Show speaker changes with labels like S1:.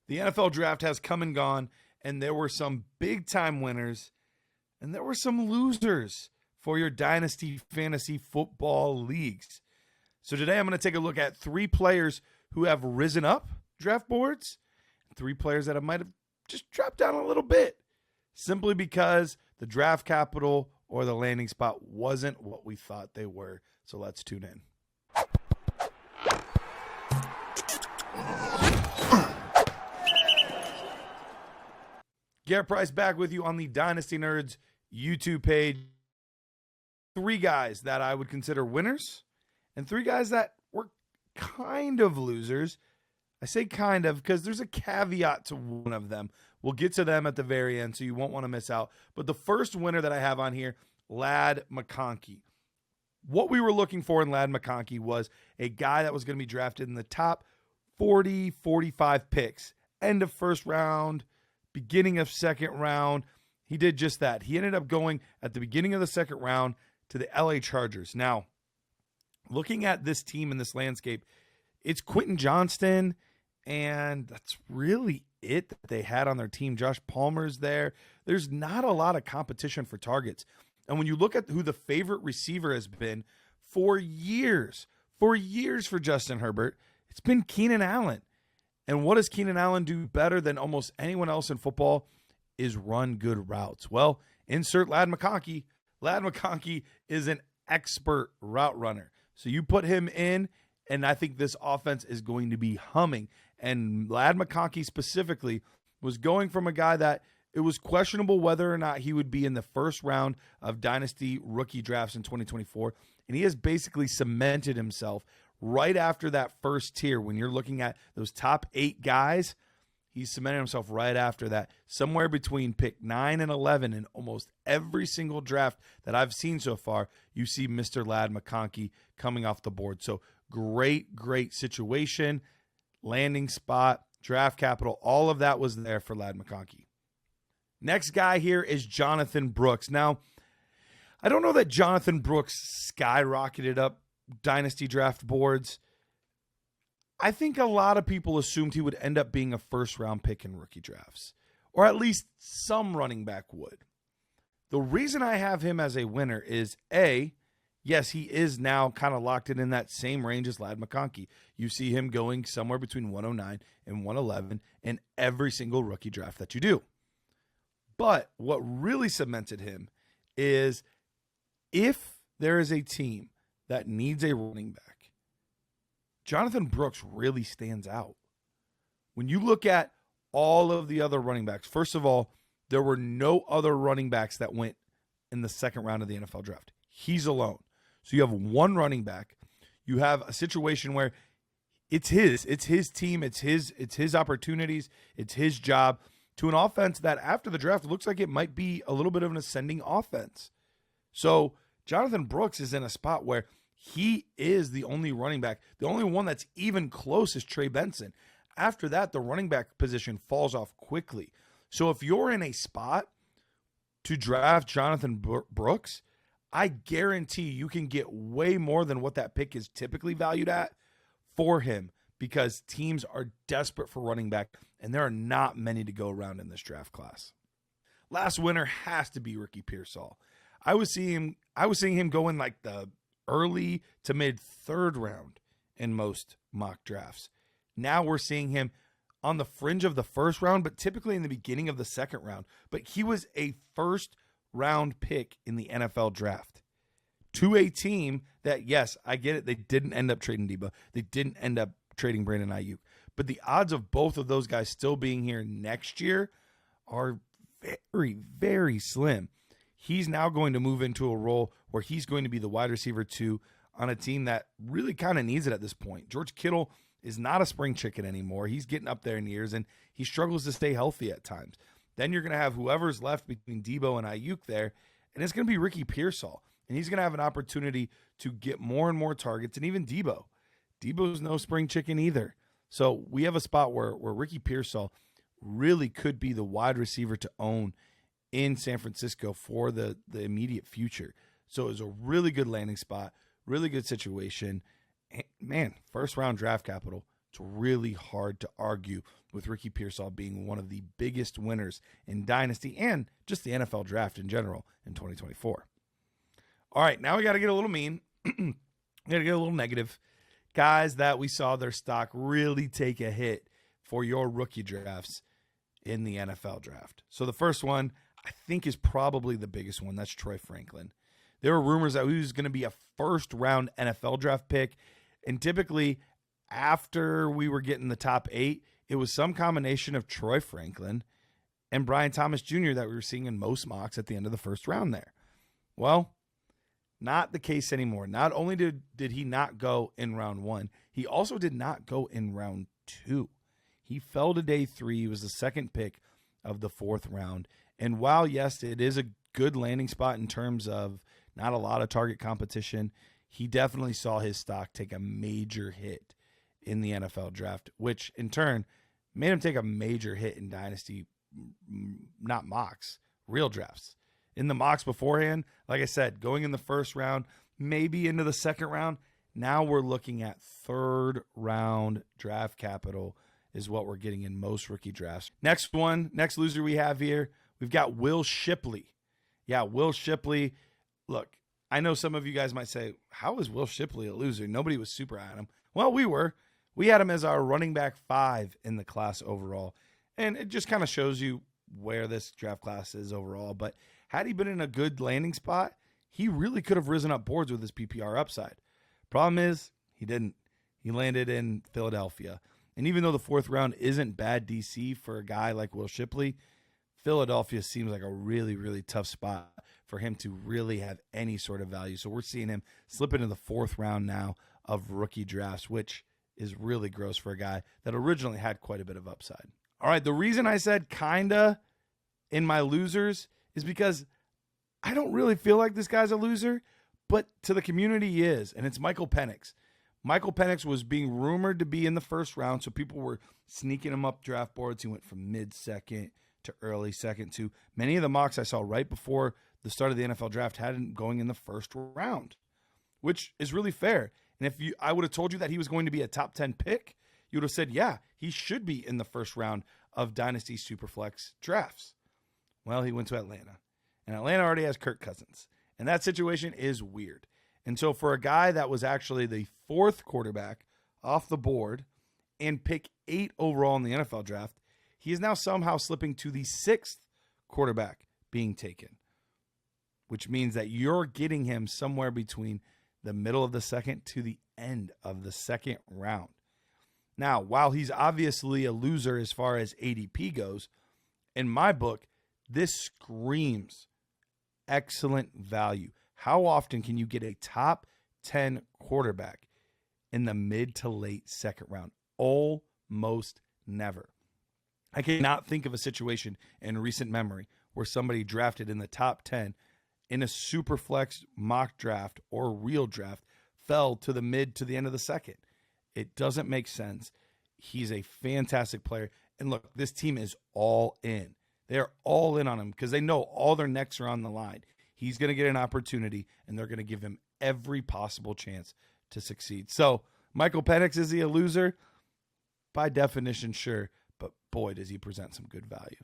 S1: The NFL draft has come and gone, and there were some big-time winners, and there were some losers for your Dynasty fantasy football leagues. So today I'm going to take a look at 3 players who have risen up draft boards, and 3 players that might have just dropped down a little bit, simply because the draft capital or the landing spot wasn't what we thought they were. So let's tune in. Garret Price back with you on the Dynasty Nerds YouTube page. 3 guys that I would consider winners and 3 guys that were kind of losers. I say kind of because there's a caveat to one of them. We'll get to them at the very end, so you won't want to miss out. But the first winner that I have on here, Ladin Maki. What we were looking for in Ladin Maki was a guy that was going to be drafted in the top 40, 45 picks. End of first round, beginning of second round. He did just that. He ended up going at the beginning of the second round to the LA Chargers. Now, looking at this team in this landscape, it's Quentin Johnston, and that's really it that they had on their team. Josh Palmer's there. There's not a lot of competition for targets. And when you look at who the favorite receiver has been for years for Justin Herbert, it's been Keenan Allen. And what does Keenan Allen do better than almost anyone else in football is run good routes? Well, insert Ladin Maki. Ladin Maki is an expert route runner. So you put him in, and I think this offense is going to be humming. And Ladin Maki specifically was going from a guy that it was questionable whether or not he would be in the first round of Dynasty rookie drafts in 2024. And he has basically cemented himself right after that first tier. When you're looking at those top 8 guys, he's cemented himself right after that. Somewhere between pick 9 and 11 in almost every single draft that I've seen so far, you see Mr. Ladin Maki coming off the board. So great situation, landing spot, draft capital, all of that was there for Ladin Maki. Next guy here is Jonathan Brooks. Now, I don't know that Jonathan Brooks skyrocketed up Dynasty draft boards. I think a lot of people assumed he would end up being a first-round pick in rookie drafts, or at least some running back would. The reason I have him as a winner is, A, yes, he is now kind of locked in that same range as Ladin Maki. You see him going somewhere between 109 and 111 in every single rookie draft that you do. But what really cemented him is if there is a team that needs a running back, Jonathan Brooks really stands out. When you look at all of the other running backs, first of all, there were no other running backs that went in the second round of the NFL draft. He's alone. So you have one running back. You have a situation where it's his team, it's his opportunities, it's his job, to an offense that after the draft looks like it might be a little bit of an ascending offense. So Jonathan Brooks is in a spot where he is the only running back. The only one that's even close is Trey Benson. After that, the running back position falls off quickly. So if you're in a spot to draft Jonathan Brooks, I guarantee you can get way more than what that pick is typically valued at for him, because teams are desperate for running back, and there are not many to go around in this draft class. Last winner has to be Ricky Pearsall. I was seeing him go in like the early to mid 3rd round in most mock drafts. Now we're seeing him on the fringe of the 1st round, but typically in the beginning of the 2nd round. But he was a 1st round pick in the NFL draft to a team that, yes, I get it, they didn't end up trading Debo. They didn't end up trading Brandon Ayuk. But the odds of both of those guys still being here next year are very, very slim. He's now going to move into a role where he's going to be the wide receiver 2 on a team that really kind of needs it at this point. George Kittle is not a spring chicken anymore. He's getting up there in years, and he struggles to stay healthy at times. Then you're going to have whoever's left between Debo and Ayuk there, and it's going to be Ricky Pearsall. And he's going to have an opportunity to get more and more targets, and even Debo. Debo's no spring chicken either. So we have a spot where Ricky Pearsall really could be the wide receiver to own in San Francisco for the immediate future. So it was a really good landing spot, really good situation. And man, 1st round draft capital, it's really hard to argue with Ricky Pearsall being one of the biggest winners in Dynasty and just the NFL draft in general in 2024. All right, now we got to get a little mean. We got to get a little negative. Guys that we saw their stock really take a hit for your rookie drafts in the NFL draft. So the first one I think is probably the biggest one. That's Troy Franklin. There were rumors that he was going to be a first-round NFL draft pick, and typically after we were getting the top 8, it was some combination of Troy Franklin and Brian Thomas Jr. that we were seeing in most mocks at the end of the first round there. Well, not the case anymore. Not only did he not go in round 1, he also did not go in round 2. He fell to day 3. He was the second pick of the 4th round. And while, yes, it is a good landing spot in terms of not a lot of target competition, he definitely saw his stock take a major hit in the NFL draft, which in turn made him take a major hit in Dynasty, not mocks, real drafts. In the mocks beforehand, like I said, going in the first round, maybe into the second round, now we're looking at 3rd round draft capital is what we're getting in most rookie drafts. Next loser we have here, we've got Will Shipley. Yeah, Will Shipley. Look, I know some of you guys might say, how is Will Shipley a loser? Nobody was super on him. Well, we were. We had him as our running back 5 in the class overall. And it just kind of shows you where this draft class is overall. But had he been in a good landing spot, he really could have risen up boards with his PPR upside. Problem is, he didn't. He landed in Philadelphia. And even though the 4th round isn't bad DC for a guy like Will Shipley, Philadelphia seems like a really, really tough spot for him to really have any sort of value. So we're seeing him slip into the 4th round now of rookie drafts, which is really gross for a guy that originally had quite a bit of upside. All right, the reason I said kinda in my losers is because I don't really feel like this guy's a loser, but to the community he is, and it's Michael Penix. Michael Penix was being rumored to be in the 1st round, so people were sneaking him up draft boards. He went from mid-second to early second to many of the mocks I saw right before the start of the NFL draft had him going in the 1st round, which is really fair. And if I would have told you that he was going to be a top 10 pick, you would have said, yeah, he should be in the 1st round of Dynasty Superflex drafts. Well, he went to Atlanta, and Atlanta already has Kirk Cousins, and that situation is weird. And so for a guy that was actually the 4th quarterback off the board and pick 8 overall in the NFL draft, he is now somehow slipping to the 6th quarterback being taken, which means that you're getting him somewhere between the middle of the 2nd to the end of the 2nd round. Now, while he's obviously a loser as far as ADP goes, in my book, this screams excellent value. How often can you get a top 10 quarterback in the mid to late 2nd round? Almost never. I cannot think of a situation in recent memory where somebody drafted in the top 10 in a super flex mock draft or real draft fell to the mid to the end of the 2nd. It doesn't make sense. He's a fantastic player. And look, this team is all in. They're all in on him because they know all their necks are on the line. He's going to get an opportunity, and they're going to give him every possible chance to succeed. So, Michael Penix, is he a loser? By definition, sure. But boy, does he present some good value.